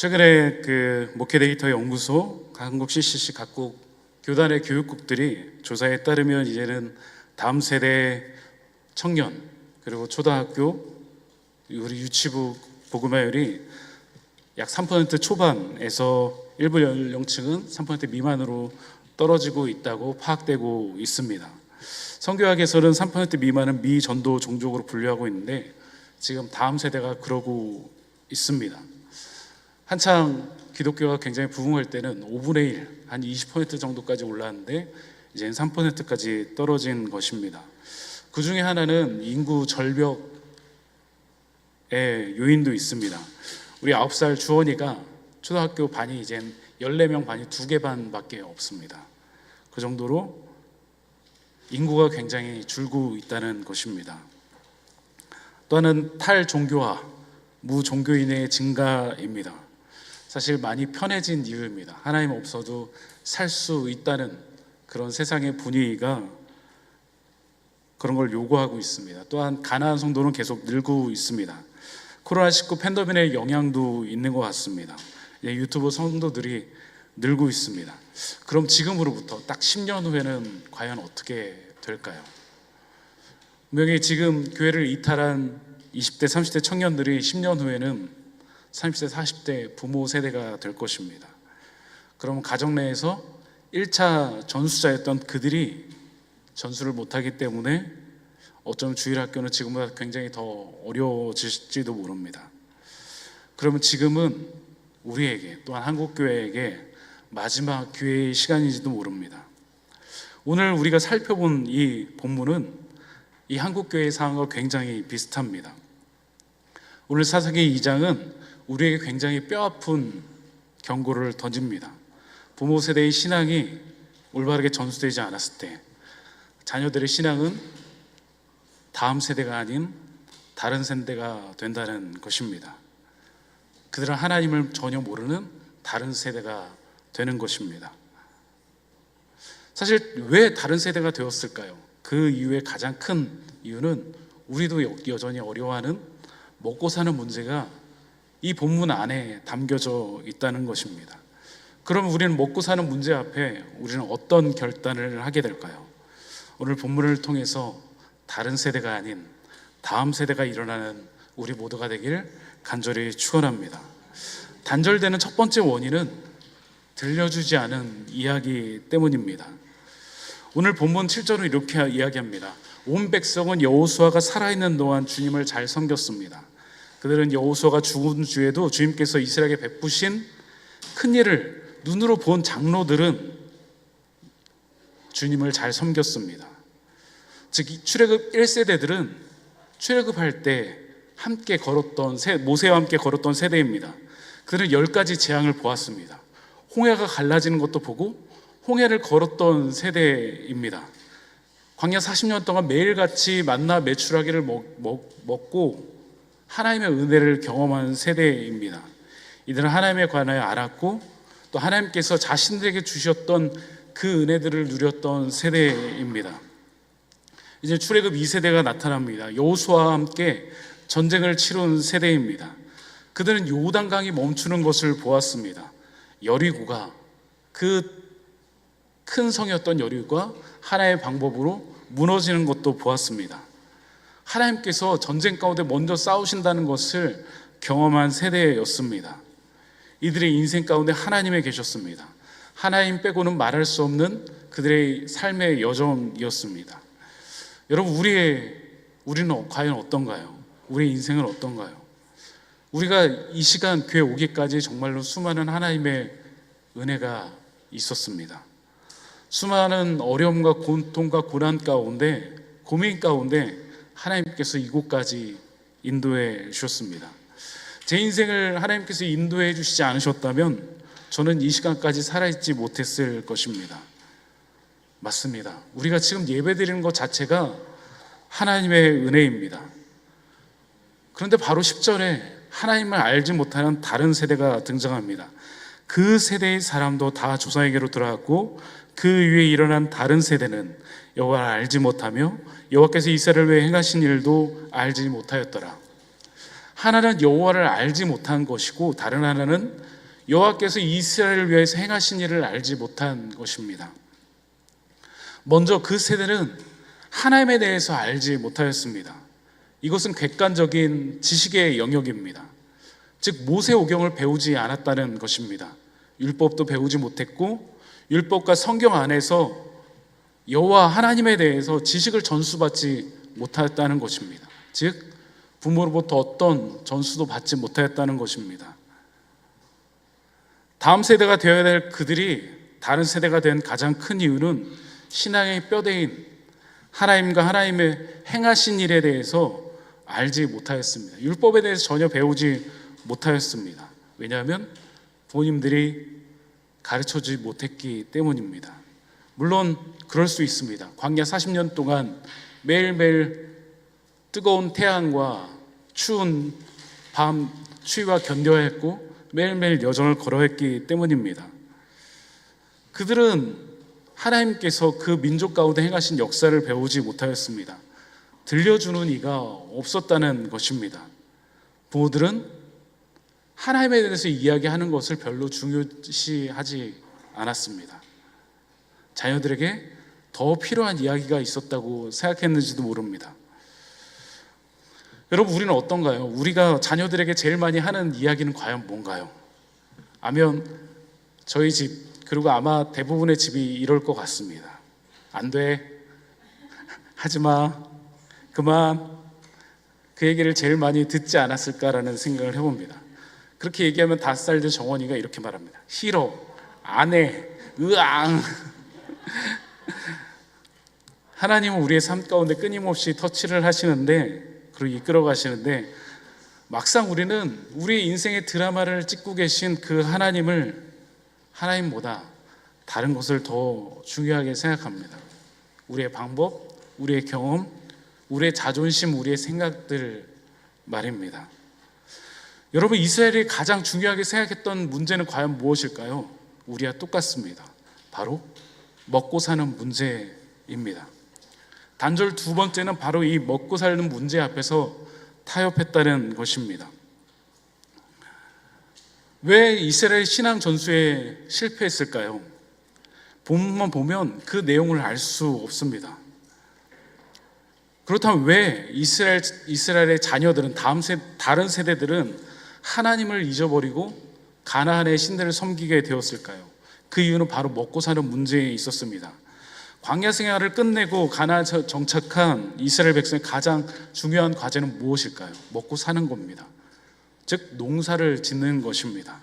최근에 그 목회 데이터 연구소, 한국 CCC 각국 교단의 교육국들이 조사에 따르면 이제는 다음 세대 청년 그리고 초등학교 우리 유치부 복음화율이 약 3% 초반에서 일부 연령층은 3% 미만으로 떨어지고 있다고 파악되고 있습니다. 성교학에서는 3% 미만은 미전도 종족으로 분류하고 있는데 지금 다음 세대가 그러고 있습니다. 한창 기독교가 굉장히 부흥할 때는 5분의 1, 한 20% 정도까지 올랐는데 이제는 3%까지 떨어진 것입니다. 그 중에 하나는 인구 절벽의 요인도 있습니다. 우리 9살 주원이가 초등학교 반이 이젠 14명 반이 2개 반밖에 없습니다. 그 정도로 인구가 굉장히 줄고 있다는 것입니다. 또 하나는 탈종교화, 무종교인의 증가입니다. 사실 많이 편해진 이유입니다. 하나님 없어도 살 수 있다는 그런 세상의 분위기가 그런 걸 요구하고 있습니다. 또한 가난한 성도는 계속 늘고 있습니다. 코로나19 팬데믹의 영향도 있는 것 같습니다. 유튜브 성도들이 늘고 있습니다. 그럼 지금으로부터 딱 10년 후에는 과연 어떻게 될까요? 분명히 지금 교회를 이탈한 20대, 30대 청년들이 10년 후에는 30대, 40대 부모 세대가 될 것입니다. 그럼 가정 내에서 1차 전수자였던 그들이 전수를 못하기 때문에 어쩌면 주일학교는 지금보다 굉장히 더 어려워질지도 모릅니다. 그러면 지금은 우리에게 또한 한국교회에게 마지막 기회의 시간인지도 모릅니다. 오늘 우리가 살펴본 이 본문은 이 한국교회의 상황과 굉장히 비슷합니다. 오늘 사사기 2장은 우리에게 굉장히 뼈아픈 경고를 던집니다. 부모 세대의 신앙이 올바르게 전수되지 않았을 때 자녀들의 신앙은 다음 세대가 아닌 다른 세대가 된다는 것입니다. 그들은 하나님을 전혀 모르는 다른 세대가 되는 것입니다. 사실 왜 다른 세대가 되었을까요? 그 이유의 가장 큰 이유는 우리도 여전히 어려워하는 먹고 사는 문제가 이 본문 안에 담겨져 있다는 것입니다. 그럼 우리는 먹고 사는 문제 앞에 우리는 어떤 결단을 하게 될까요? 오늘 본문을 통해서 다른 세대가 아닌 다음 세대가 일어나는 우리 모두가 되길 간절히 축원합니다. 단절되는 첫 번째 원인은 들려주지 않은 이야기 때문입니다. 오늘 본문 7절은 이렇게 이야기합니다. 온 백성은 여호수아가 살아있는 동안 주님을 잘 섬겼습니다. 그들은 여호수아가 죽은 주에도 주님께서 이스라엘에게 베푸신 큰 일을 눈으로 본 장로들은 주님을 잘 섬겼습니다. 즉 출애굽 1세대들은 출애굽할 때 함께 걸었던 모세와 함께 걸었던 세대입니다. 그들은 10가지 재앙을 보았습니다. 홍해가 갈라지는 것도 보고 홍해를 걸었던 세대입니다. 광야 40년 동안 매일같이 만나 메추라기를 먹고 하나님의 은혜를 경험한 세대입니다. 이들은 하나님에 관하여 알았고 또 하나님께서 자신들에게 주셨던 그 은혜들을 누렸던 세대입니다. 이제 출애굽 2세대가 나타납니다. 여호수아와 함께 전쟁을 치룬 세대입니다. 그들은 요단강이 멈추는 것을 보았습니다. 여리고가 그 큰 성이었던 여리고가 하나의 방법으로 무너지는 것도 보았습니다. 하나님께서 전쟁 가운데 먼저 싸우신다는 것을 경험한 세대였습니다. 이들의 인생 가운데 하나님이 계셨습니다. 하나님 빼고는 말할 수 없는 그들의 삶의 여정이었습니다. 여러분, 우리는 과연 어떤가요? 우리의 인생은 어떤가요? 우리가 이 시간 교회 오기까지 정말로 수많은 하나님의 은혜가 있었습니다. 수많은 어려움과 고통과 고난 가운데, 고민 가운데 하나님께서 이곳까지 인도해 주셨습니다. 제 인생을 하나님께서 인도해 주시지 않으셨다면 저는 이 시간까지 살아있지 못했을 것입니다. 맞습니다. 우리가 지금 예배드리는 것 자체가 하나님의 은혜입니다. 그런데 바로 10절에 하나님을 알지 못하는 다른 세대가 등장합니다. 그 세대의 사람도 다 조상에게로 돌아갔고 그 위에 일어난 다른 세대는 여호와를 알지 못하며 여호와께서 이스라엘을 위해 행하신 일도 알지 못하였더라. 하나는 여호와를 알지 못한 것이고 다른 하나는 여호와께서 이스라엘을 위해서 행하신 일을 알지 못한 것입니다. 먼저 그 세대는 하나님에 대해서 알지 못하였습니다. 이것은 객관적인 지식의 영역입니다. 즉 모세오경을 배우지 않았다는 것입니다. 율법도 배우지 못했고 율법과 성경 안에서 여호와 하나님에 대해서 지식을 전수받지 못하였다는 것입니다. 즉 부모로부터 어떤 전수도 받지 못하였다는 것입니다. 다음 세대가 되어야 될 그들이 다른 세대가 된 가장 큰 이유는 신앙의 뼈대인 하나님과 하나님의 행하신 일에 대해서 알지 못하였습니다. 율법에 대해서 전혀 배우지 못하였습니다. 왜냐하면 부모님들이 가르쳐주지 못했기 때문입니다. 물론 그럴 수 있습니다. 광야 40년 동안 매일매일 뜨거운 태양과 추운 밤 추위와 견뎌야 했고 매일매일 여정을 걸어야 했기 때문입니다. 그들은 하나님께서 그 민족 가운데 행하신 역사를 배우지 못하였습니다. 들려주는 이가 없었다는 것입니다. 부모들은 하나님에 대해서 이야기하는 것을 별로 중요시하지 않았습니다. 자녀들에게 더 필요한 이야기가 있었다고 생각했는지도 모릅니다. 여러분, 우리는 어떤가요? 우리가 자녀들에게 제일 많이 하는 이야기는 과연 뭔가요? 아면 저희 집, 그리고 아마 대부분의 집이 이럴 것 같습니다. 안 돼, 하지마, 그만. 그 얘기를 제일 많이 듣지 않았을까라는 생각을 해봅니다. 그렇게 얘기하면 5살 된 정원이가 이렇게 말합니다. 싫어, 안 해, 으앙. 하나님은 우리의 삶 가운데 끊임없이 터치를 하시는데, 그리고 이끌어 가시는데, 막상 우리는 우리의 인생의 드라마를 찍고 계신 그 하나님보다 다른 것을 더 중요하게 생각합니다. 우리의 방법, 우리의 경험, 우리의 자존심, 우리의 생각들 말입니다. 여러분, 이스라엘이 가장 중요하게 생각했던 문제는 과연 무엇일까요? 우리와 똑같습니다. 바로 먹고 사는 문제입니다. 단절 두 번째는 바로 이 먹고 사는 문제 앞에서 타협했다는 것입니다. 왜 이스라엘 신앙 전수에 실패했을까요? 본문만 보면 그 내용을 알 수 없습니다. 그렇다면 왜 이스라엘의 자녀들은 다른 세대들은 하나님을 잊어버리고 가나안의 신들을 섬기게 되었을까요? 그 이유는 바로 먹고 사는 문제에 있었습니다. 광야 생활을 끝내고 가나안 정착한 이스라엘 백성의 가장 중요한 과제는 무엇일까요? 먹고 사는 겁니다. 즉 농사를 짓는 것입니다.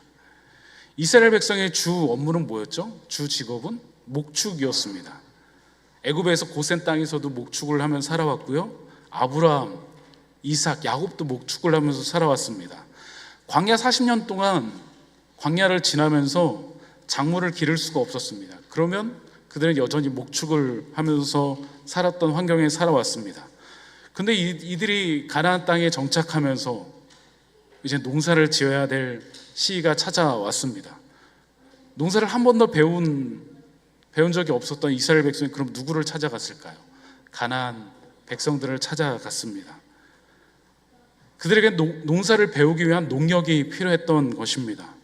이스라엘 백성의 주 업무는 뭐였죠? 주 직업은 목축이었습니다. 애굽에서 고센 땅에서도 목축을 하며 살아왔고요. 아브라함, 이삭, 야곱도 목축을 하면서 살아왔습니다. 광야 40년 동안 광야를 지나면서 작물을 기를 수가 없었습니다. 그러면 그들은 여전히 목축을 하면서 살았던 환경에 살아왔습니다. 근데 이들이 가나안 땅에 정착하면서 이제 농사를 지어야 될 시기가 찾아왔습니다. 농사를 한 번도 배운 적이 없었던 이스라엘 백성이 그럼 누구를 찾아갔을까요? 가나안 백성들을 찾아갔습니다. 그들에게 농사를 배우기 위한 농력이 필요했던 것입니다.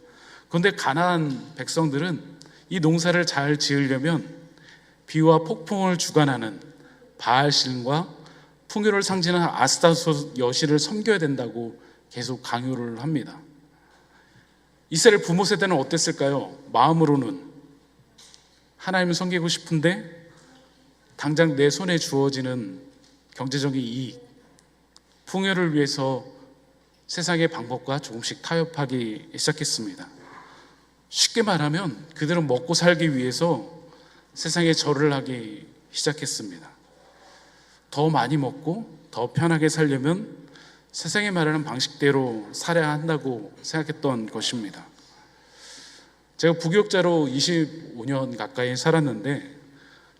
그런데 가나안 백성들은 이 농사를 잘 지으려면 비와 폭풍을 주관하는 바알신과 풍요를 상징하는 아스타롯 여신을 섬겨야 된다고 계속 강요를 합니다. 이스라엘 부모 세대는 어땠을까요? 마음으로는 하나님을 섬기고 싶은데 당장 내 손에 주어지는 경제적인 이익, 풍요를 위해서 세상의 방법과 조금씩 타협하기 시작했습니다. 쉽게 말하면 그들은 먹고 살기 위해서 세상에 절을 하기 시작했습니다. 더 많이 먹고 더 편하게 살려면 세상에 말하는 방식대로 살아야 한다고 생각했던 것입니다. 제가 부교육자로 25년 가까이 살았는데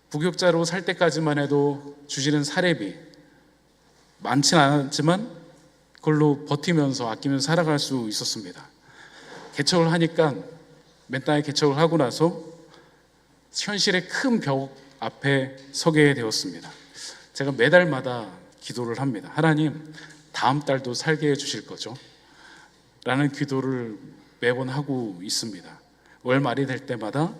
부교육자로 살 때까지만 해도 주시는 사례비 많지는 않았지만 그걸로 버티면서 아끼면서 살아갈 수 있었습니다. 개척을 하니까 맨땅에 개척을 하고 나서 현실의 큰 벽 앞에 서게 되었습니다. 제가 매달마다 기도를 합니다. 하나님, 다음 달도 살게 해주실 거죠? 라는 기도를 매번 하고 있습니다. 월 말이 될 때마다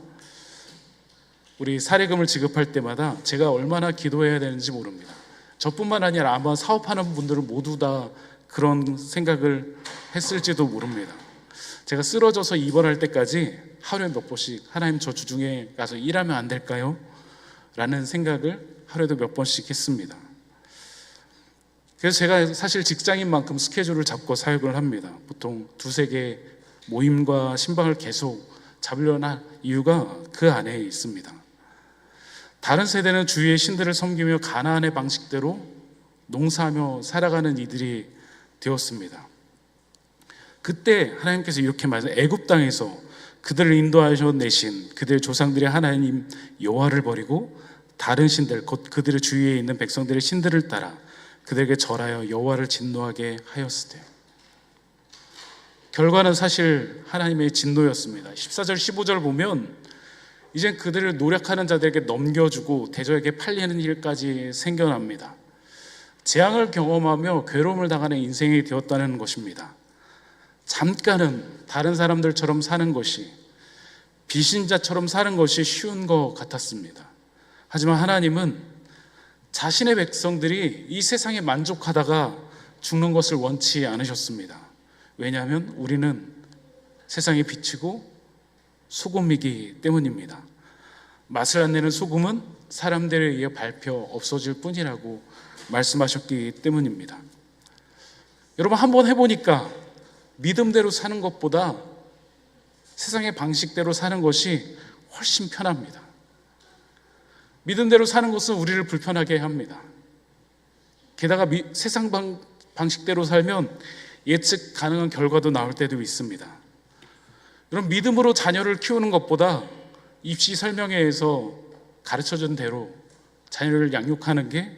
우리 사례금을 지급할 때마다 제가 얼마나 기도해야 되는지 모릅니다. 저뿐만 아니라 아마 사업하는 분들은 모두 다 그런 생각을 했을지도 모릅니다. 제가 쓰러져서 입원할 때까지 하루에 몇 번씩 하나님 저 주중에 가서 일하면 안 될까요? 라는 생각을 하루에도 몇 번씩 했습니다. 그래서 제가 사실 직장인 만큼 스케줄을 잡고 사역을 합니다. 보통 두세 개 모임과 신방을 계속 잡으려는 이유가 그 안에 있습니다. 다른 세대는 주위의 신들을 섬기며 가나안의 방식대로 농사하며 살아가는 이들이 되었습니다. 그때 하나님께서 이렇게 말씀하세요. 애굽 땅에서 그들을 인도하셔 내신 그들의 조상들의 하나님 여호와를 버리고 다른 신들 곧 그들의 주위에 있는 백성들의 신들을 따라 그들에게 절하여 여호와를 진노하게 하였으되. 결과는 사실 하나님의 진노였습니다. 14절 15절 보면 이젠 그들을 노력하는 자들에게 넘겨주고 대적에게 팔리는 일까지 생겨납니다. 재앙을 경험하며 괴로움을 당하는 인생이 되었다는 것입니다. 잠깐은 다른 사람들처럼 사는 것이, 비신자처럼 사는 것이 쉬운 것 같았습니다. 하지만 하나님은 자신의 백성들이 이 세상에 만족하다가 죽는 것을 원치 않으셨습니다. 왜냐하면 우리는 세상에 비치고 소금이기 때문입니다. 맛을 안 내는 소금은 사람들에 의해 밟혀 없어질 뿐이라고 말씀하셨기 때문입니다. 여러분, 한번 해보니까 믿음대로 사는 것보다 세상의 방식대로 사는 것이 훨씬 편합니다. 믿음대로 사는 것은 우리를 불편하게 합니다. 게다가 세상 방식대로 살면 예측 가능한 결과도 나올 때도 있습니다. 여러분, 믿음으로 자녀를 키우는 것보다 입시 설명회에서 가르쳐준 대로 자녀를 양육하는 게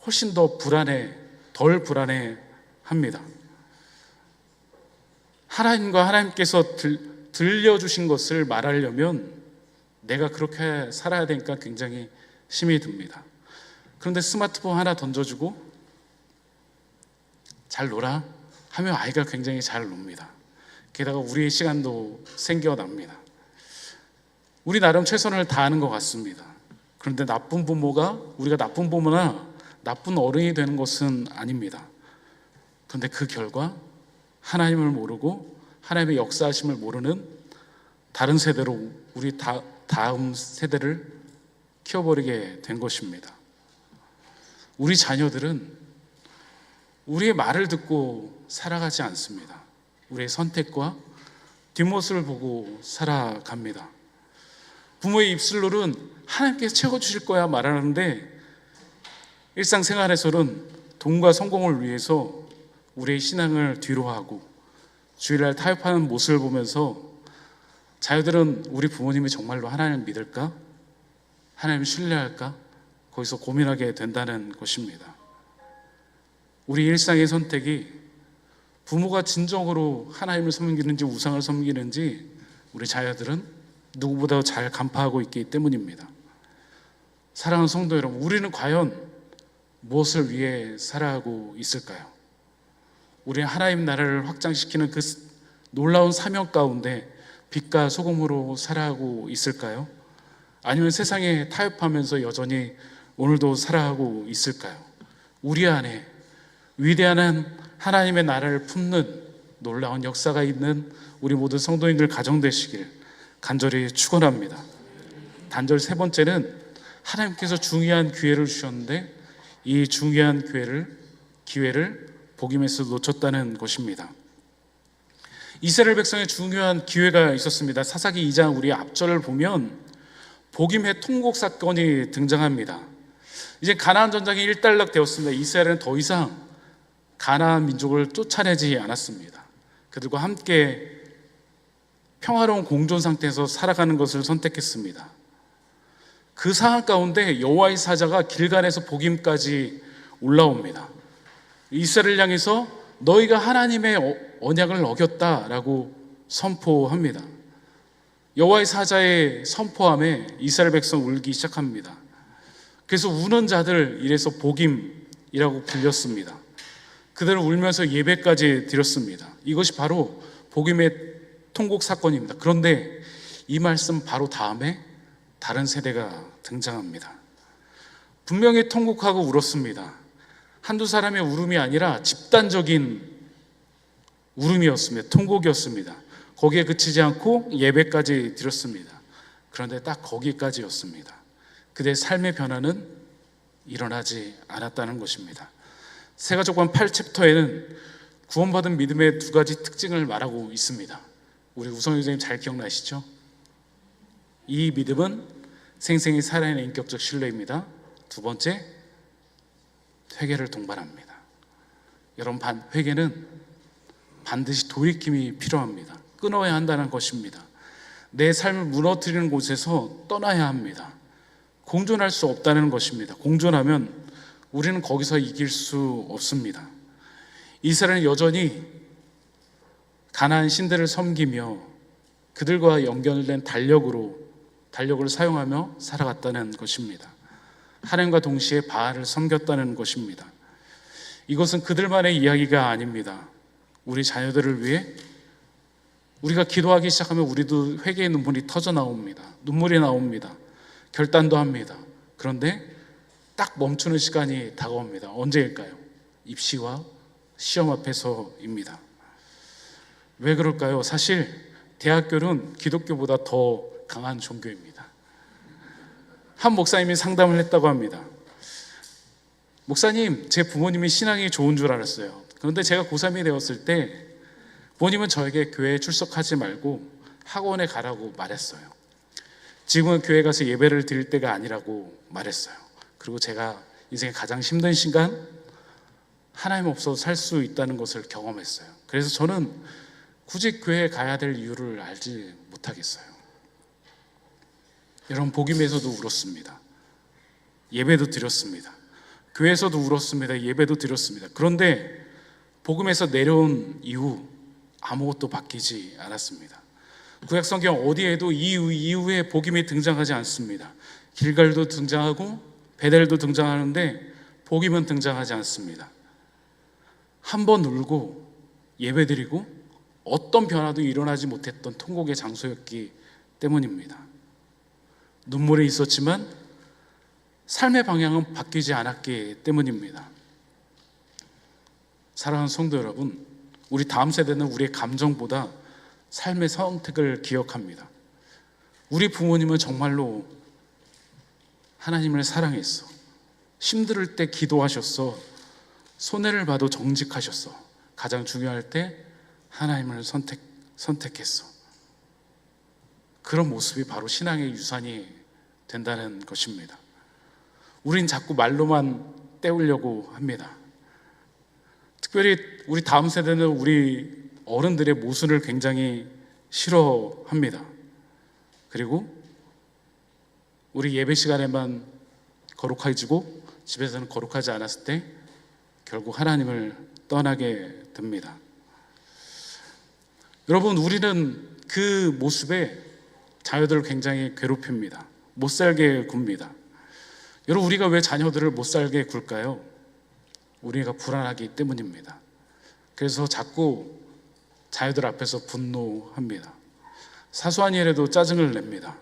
훨씬 더 덜 불안해합니다. 하나님과 하나님께서 들려주신 것을 말하려면 내가 그렇게 살아야 되니까 굉장히 힘이 듭니다. 그런데 스마트폰 하나 던져주고 잘 놀아 하면 아이가 굉장히 잘 놉니다. 게다가 우리의 시간도 생겨납니다. 우리 나름 최선을 다하는 것 같습니다. 그런데 우리가 나쁜 부모나 나쁜 어른이 되는 것은 아닙니다. 그런데 그 결과 하나님을 모르고 하나님의 역사하심을 모르는 다른 세대로 우리 다음 세대를 키워버리게 된 것입니다. 우리 자녀들은 우리의 말을 듣고 살아가지 않습니다. 우리의 선택과 뒷모습을 보고 살아갑니다. 부모의 입술로는 하나님께서 채워주실 거야 말하는데 일상생활에서는 돈과 성공을 위해서 우리의 신앙을 뒤로하고 주일날 타협하는 모습을 보면서 자녀들은 우리 부모님이 정말로 하나님을 믿을까? 하나님을 신뢰할까? 거기서 고민하게 된다는 것입니다. 우리 일상의 선택이 부모가 진정으로 하나님을 섬기는지 우상을 섬기는지 우리 자녀들은 누구보다 잘 간파하고 있기 때문입니다. 사랑하는 성도 여러분, 우리는 과연 무엇을 위해 살아가고 있을까요? 우리는 하나님 나라를 확장시키는 그 놀라운 사명 가운데 빛과 소금으로 살아가고 있을까요? 아니면 세상에 타협하면서 여전히 오늘도 살아가고 있을까요? 우리 안에 위대한 하나님의 나라를 품는 놀라운 역사가 있는 우리 모든 성도님들 가정 되시길 간절히 축원합니다. 단절 세 번째는 하나님께서 중요한 기회를 주셨는데 이 중요한 기회를 복임에서 놓쳤다는 것입니다. 이스라엘 백성의 중요한 기회가 있었습니다. 사사기 2장 우리 앞절을 보면 복임의 통곡 사건이 등장합니다. 이제 가나안 전쟁이 일단락 되었습니다. 이스라엘은 더 이상 가나안 민족을 쫓아내지 않았습니다. 그들과 함께 평화로운 공존 상태에서 살아가는 것을 선택했습니다. 그 상황 가운데 여호와의 사자가 길갈에서 복임까지 올라옵니다. 이스라엘을 향해서 너희가 하나님의 언약을 어겼다라고 선포합니다. 여호와의 사자의 선포함에 이스라엘 백성 울기 시작합니다. 그래서 우는 자들 이래서 복임이라고 불렸습니다. 그들은 울면서 예배까지 드렸습니다. 이것이 바로 복임의 통곡 사건입니다. 그런데 이 말씀 바로 다음에 다른 세대가 등장합니다. 분명히 통곡하고 울었습니다. 한두 사람의 울음이 아니라 집단적인 울음이었습니다. 통곡이었습니다. 거기에 그치지 않고 예배까지 드렸습니다. 그런데 딱 거기까지였습니다. 그들의 삶의 변화는 일어나지 않았다는 것입니다. 세가족관 8챕터에는 구원받은 믿음의 두 가지 특징을 말하고 있습니다. 우리 우성희 선생님 잘 기억나시죠? 이 믿음은 생생히 살아있는 인격적 신뢰입니다. 두 번째, 회개를 동반합니다. 여러분, 회개는 반드시 돌이킴이 필요합니다. 끊어야 한다는 것입니다. 내 삶을 무너뜨리는 곳에서 떠나야 합니다. 공존할 수 없다는 것입니다. 공존하면 우리는 거기서 이길 수 없습니다. 이스라엘은 여전히 가나안 신들을 섬기며 그들과 연결된 달력을 사용하며 살아갔다는 것입니다. 하나님과 동시에 바알을 섬겼다는 것입니다. 이것은 그들만의 이야기가 아닙니다. 우리 자녀들을 위해 우리가 기도하기 시작하면 우리도 회개의 눈물이 터져 나옵니다. 눈물이 나옵니다. 결단도 합니다. 그런데 딱 멈추는 시간이 다가옵니다. 언제일까요? 입시와 시험 앞에서입니다. 왜 그럴까요? 사실 대학교는 기독교보다 더 강한 종교입니다. 한 목사님이 상담을 했다고 합니다. 목사님, 제 부모님이 신앙이 좋은 줄 알았어요. 그런데 제가 고3이 되었을 때 부모님은 저에게 교회에 출석하지 말고 학원에 가라고 말했어요. 지금은 교회 가서 예배를 드릴 때가 아니라고 말했어요. 그리고 제가 인생의 가장 힘든 시간, 하나님 없어도 살 수 있다는 것을 경험했어요. 그래서 저는 굳이 교회에 가야 될 이유를 알지 못하겠어요. 여러분, 복음에서도 울었습니다. 예배도 드렸습니다. 교회에서도 울었습니다. 예배도 드렸습니다. 그런데 복음에서 내려온 이후 아무것도 바뀌지 않았습니다. 구약 성경 어디에도 이후에 복음이 등장하지 않습니다. 길갈도 등장하고 베델도 등장하는데 복음은 등장하지 않습니다. 한 번 울고 예배드리고 어떤 변화도 일어나지 못했던 통곡의 장소였기 때문입니다. 눈물이 있었지만 삶의 방향은 바뀌지 않았기 때문입니다. 사랑하는 성도 여러분, 우리 다음 세대는 우리의 감정보다 삶의 선택을 기억합니다. 우리 부모님은 정말로 하나님을 사랑했어. 힘들 때 기도하셨어. 손해를 봐도 정직하셨어. 가장 중요할 때 하나님을 선택했어. 그런 모습이 바로 신앙의 유산이 된다는 것입니다. 우린 자꾸 말로만 때우려고 합니다. 특별히 우리 다음 세대는 우리 어른들의 모순을 굉장히 싫어합니다. 그리고 우리 예배 시간에만 거룩해지고 집에서는 거룩하지 않았을 때 결국 하나님을 떠나게 됩니다. 여러분, 우리는 그 모습에 자녀들을 굉장히 괴롭힙니다. 못 살게 굽니다. 여러분, 우리가 왜 자녀들을 못 살게 굴까요? 우리가 불안하기 때문입니다. 그래서 자꾸 자녀들 앞에서 분노합니다. 사소한 일에도 짜증을 냅니다.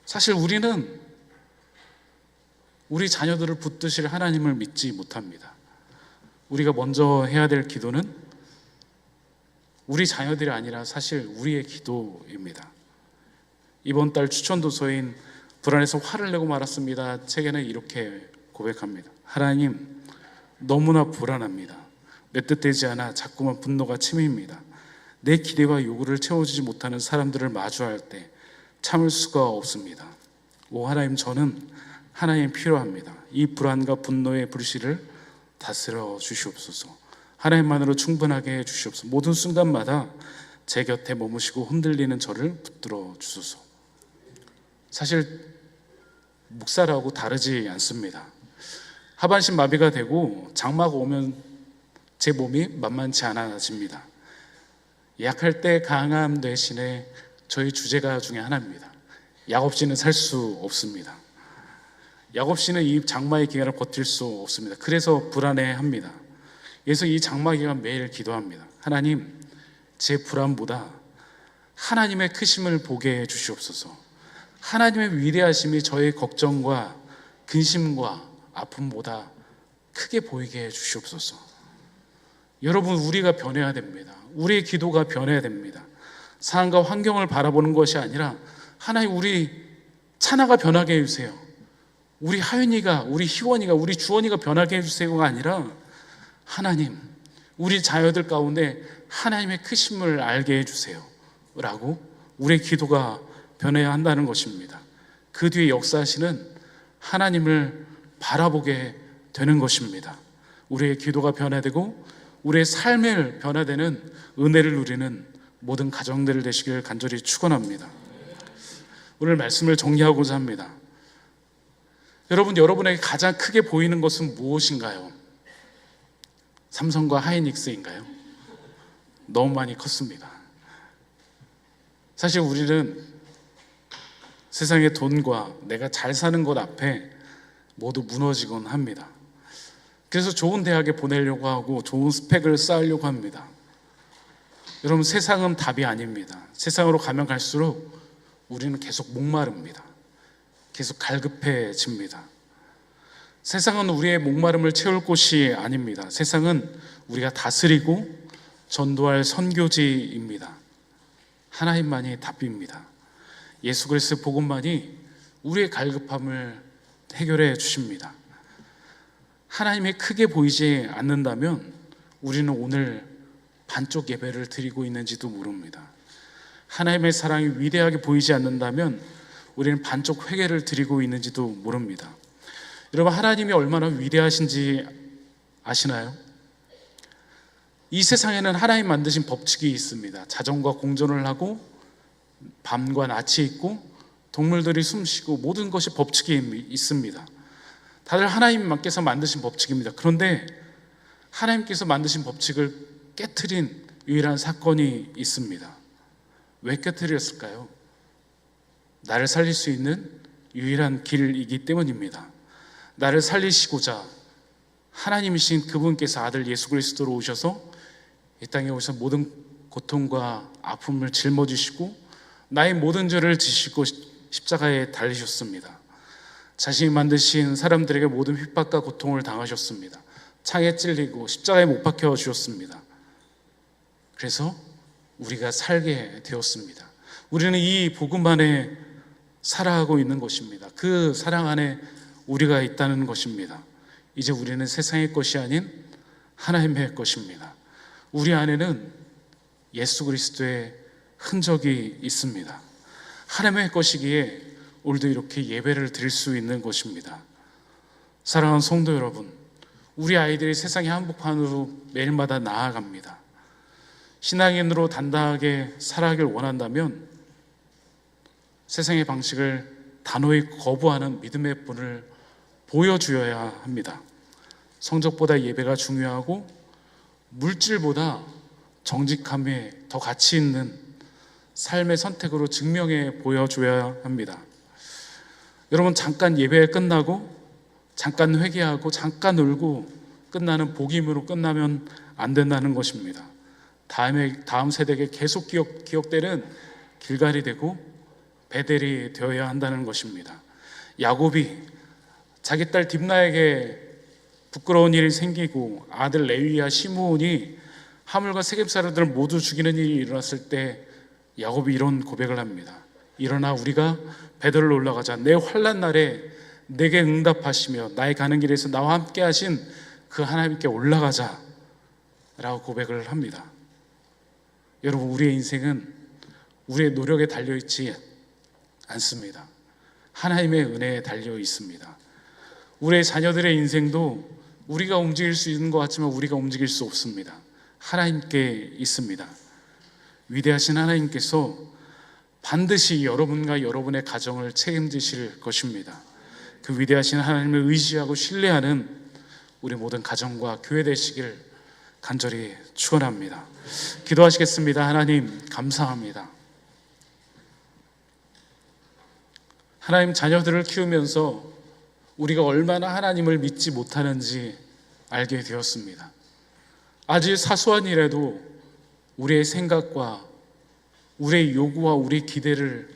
사실 우리는 우리 자녀들을 붙드실 하나님을 믿지 못합니다. 우리가 먼저 해야 될 기도는 우리 자녀들이 아니라 사실 우리의 기도입니다. 이번 달 추천 도서인 불안해서 화를 내고 말았습니다 책에는 이렇게 고백합니다. 하나님, 너무나 불안합니다. 내 뜻되지 않아 자꾸만 분노가 치밀입니다. 내 기대와 요구를 채워주지 못하는 사람들을 마주할 때 참을 수가 없습니다. 오 하나님, 저는 하나님 필요합니다. 이 불안과 분노의 불씨를 다스려 주시옵소서. 하나님만으로 충분하게 해 주시옵소서. 모든 순간마다 제 곁에 머무시고 흔들리는 저를 붙들어 주소서. 사실 목사라고 다르지 않습니다. 하반신 마비가 되고 장마가 오면 제 몸이 만만치 않아집니다. 약할 때 강함 대신에 저희 주제가 중에 하나입니다. 약 없이는 살 수 없습니다. 약 없이는 이 장마의 기간을 버틸 수 없습니다. 그래서 불안해합니다. 그래서 이 장마 기간 매일 기도합니다. 하나님, 제 불안보다 하나님의 크심을 보게 해 주시옵소서. 하나님의 위대하심이 저의 걱정과 근심과 아픔보다 크게 보이게 해 주시옵소서. 여러분, 우리가 변해야 됩니다. 우리의 기도가 변해야 됩니다. 상황과 환경을 바라보는 것이 아니라 하나님, 우리 차나가 변하게 해주세요. 우리 하윤이가, 우리 희원이가, 우리 주원이가 변하게 해주세요가 아니라 하나님, 우리 자녀들 가운데 하나님의 크심을 알게 해주세요 라고 우리의 기도가 변해야 한다는 것입니다. 그 뒤에 역사하시는 하나님을 바라보게 되는 것입니다. 우리의 기도가 변화되고 우리의 삶을 변화되는 은혜를 누리는 모든 가정들 되시길 간절히 축원합니다. 오늘 말씀을 정리하고자 합니다. 여러분, 여러분에게 가장 크게 보이는 것은 무엇인가요? 삼성과 하이닉스인가요? 너무 많이 컸습니다. 사실 우리는 세상의 돈과 내가 잘 사는 것 앞에 모두 무너지곤 합니다. 그래서 좋은 대학에 보내려고 하고 좋은 스펙을 쌓으려고 합니다. 여러분, 세상은 답이 아닙니다. 세상으로 가면 갈수록 우리는 계속 목마릅니다. 계속 갈급해집니다. 세상은 우리의 목마름을 채울 곳이 아닙니다. 세상은 우리가 다스리고 전도할 선교지입니다. 하나님만이 답입니다. 예수 그리스도의 복음만이 우리의 갈급함을 해결해 주십니다. 하나님이 크게 보이지 않는다면 우리는 오늘 반쪽 예배를 드리고 있는지도 모릅니다. 하나님의 사랑이 위대하게 보이지 않는다면 우리는 반쪽 회개를 드리고 있는지도 모릅니다. 여러분, 하나님이 얼마나 위대하신지 아시나요? 이 세상에는 하나님 만드신 법칙이 있습니다. 자전과 공존을 하고 밤과 낮이 있고 동물들이 숨쉬고 모든 것이 법칙이 있습니다. 다들 하나님께서 만드신 법칙입니다. 그런데 하나님께서 만드신 법칙을 깨트린 유일한 사건이 있습니다. 왜 깨트렸을까요? 나를 살릴 수 있는 유일한 길이기 때문입니다. 나를 살리시고자 하나님이신 그분께서 아들 예수 그리스도로 오셔서 이 땅에 오셔서 모든 고통과 아픔을 짊어지시고 나의 모든 죄를 지시고 십자가에 달리셨습니다. 자신이 만드신 사람들에게 모든 핍박과 고통을 당하셨습니다. 창에 찔리고 십자가에 못 박혀 주셨습니다. 그래서 우리가 살게 되었습니다. 우리는 이 복음 안에 살아가고 있는 것입니다. 그 사랑 안에 우리가 있다는 것입니다. 이제 우리는 세상의 것이 아닌 하나님의 것입니다. 우리 안에는 예수 그리스도의 흔적이 있습니다. 하나님의 것이기에 오늘도 이렇게 예배를 드릴 수 있는 것입니다. 사랑하는 성도 여러분, 우리 아이들이 세상의 한복판으로 매일마다 나아갑니다. 신앙인으로 단단하게 살아가길 원한다면 세상의 방식을 단호히 거부하는 믿음의 분을 보여주어야 합니다. 성적보다 예배가 중요하고 물질보다 정직함에 더 가치 있는 삶의 선택으로 증명해 보여줘야 합니다. 여러분, 잠깐 예배 끝나고 잠깐 회개하고 잠깐 울고 끝나는 복임으로 끝나면 안 된다는 것입니다. 다음 세대에게 계속 기억되는 길갈이 되고 베델이 되어야 한다는 것입니다. 야곱이 자기 딸 딥나에게 부끄러운 일이 생기고 아들 레위와 시므온이 하물과 세겜 사람들을 모두 죽이는 일이 일어났을 때 야곱이 이런 고백을 합니다. 일어나 우리가 베델로 올라가자. 내 환난 날에 내게 응답하시며 나의 가는 길에서 나와 함께 하신 그 하나님께 올라가자 라고 고백을 합니다. 여러분, 우리의 인생은 우리의 노력에 달려있지 않습니다. 하나님의 은혜에 달려 있습니다. 우리의 자녀들의 인생도 우리가 움직일 수 있는 것 같지만 우리가 움직일 수 없습니다. 하나님께 있습니다. 위대하신 하나님께서 반드시 여러분과 여러분의 가정을 책임지실 것입니다. 그 위대하신 하나님을 의지하고 신뢰하는 우리 모든 가정과 교회 되시길 간절히 축원합니다. 기도하시겠습니다. 하나님, 감사합니다. 하나님, 자녀들을 키우면서 우리가 얼마나 하나님을 믿지 못하는지 알게 되었습니다. 아주 사소한 일에도 우리의 생각과 우리의 요구와 우리의 기대를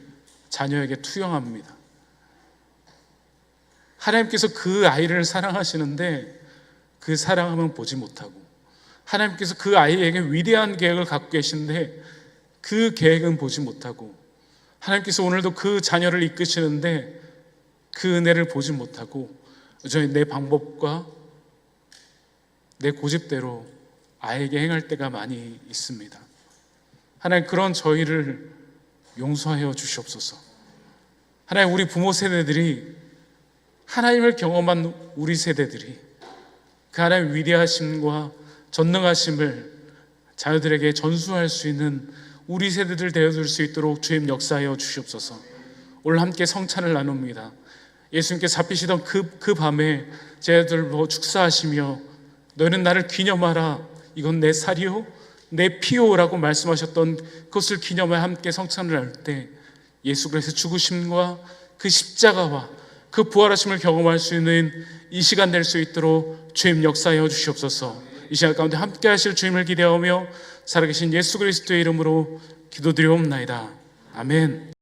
자녀에게 투영합니다. 하나님께서 그 아이를 사랑하시는데 그 사랑함은 보지 못하고, 하나님께서 그 아이에게 위대한 계획을 갖고 계신데 그 계획은 보지 못하고, 하나님께서 오늘도 그 자녀를 이끄시는데 그 은혜를 보지 못하고 여전히 내 방법과 내 고집대로 아이에게 행할 때가 많이 있습니다. 하나님, 그런 저희를 용서하여 주시옵소서. 하나님, 우리 부모 세대들이, 하나님을 경험한 우리 세대들이 그 하나님의 위대하심과 전능하심을 자녀들에게 전수할 수 있는 우리 세대들 되어줄 수 있도록 주님 역사하여 주시옵소서. 오늘 함께 성찬을 나눕니다. 예수님께 잡히시던 그 밤에 제자들 축사하시며 너희는 나를 기념하라, 이건 내 살이요 내 피요라고 말씀하셨던 그것을 기념하여 함께 성찬을 할 때 예수 그리스도의 죽으심과 그 십자가와 그 부활하심을 경험할 수 있는 이 시간 될 수 있도록 주님 역사하여 주시옵소서. 이 시간 가운데 함께 하실 주님을 기대하며 살아계신 예수 그리스도의 이름으로 기도드리옵나이다. 아멘.